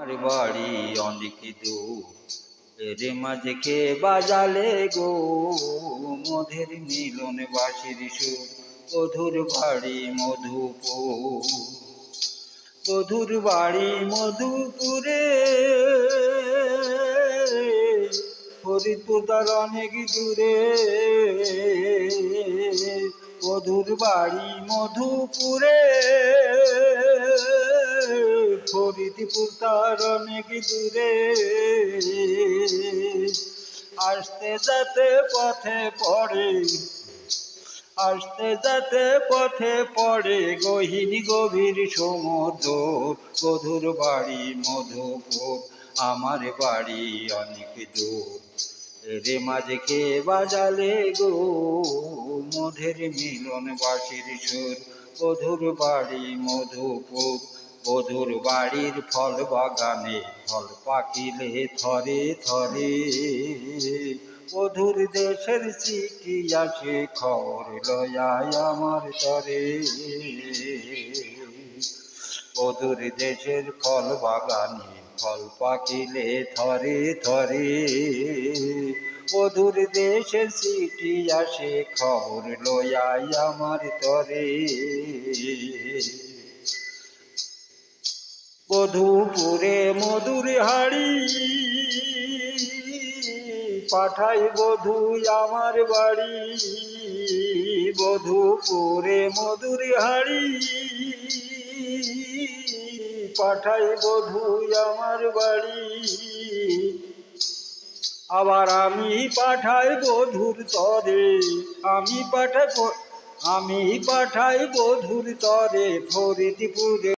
আমার বাড়ি অনেক দূর, এর মাঝে কে বাজালে গো মধের মিলন বাঁশির সুর। বধুর বাড়ি মধুপুর, বধুর বাড়ি মধুপুরে, ফরিদপুর তার অনেক দূরে। বধুর বাড়ি মধুপুরে, ফরিদপুর তার অনেক দূরে। আসতে যেতে পথে পড়ে, আসতে যেতে পথে পড়ে গহীন গভীর সমুদ্র। বধুর বাড়ি মধুপুর, আমার বাড়ি অনেক দূর, এর মাঝে কে বাজালে গো মধের মিলন বাঁশির সুর। বধুর বাড়ি মধুপুর, বধুর বাড়ির ফল বাগানে ফল পাকিলে থরে থরে। বধুর দেশের চিঠি আসে খবর লয়ায় আমার তরে। বধুর দেশের ফল বাগানে ফল পাকিলে থরে থরে। বধুর দেশের চিঠি আসে খবর লয়ায় আমার তরে। বধুপুরে মধুর হাড়ি পাঠাই বধু আমার বাড়ি। বধুপুরে মধুর হাড়ি পাঠাই বধু আমার বাড়ি। আবার আমি পাঠাই বধুর তরে, আমি পাঠাই বধুর তরে ফরিদপুরে।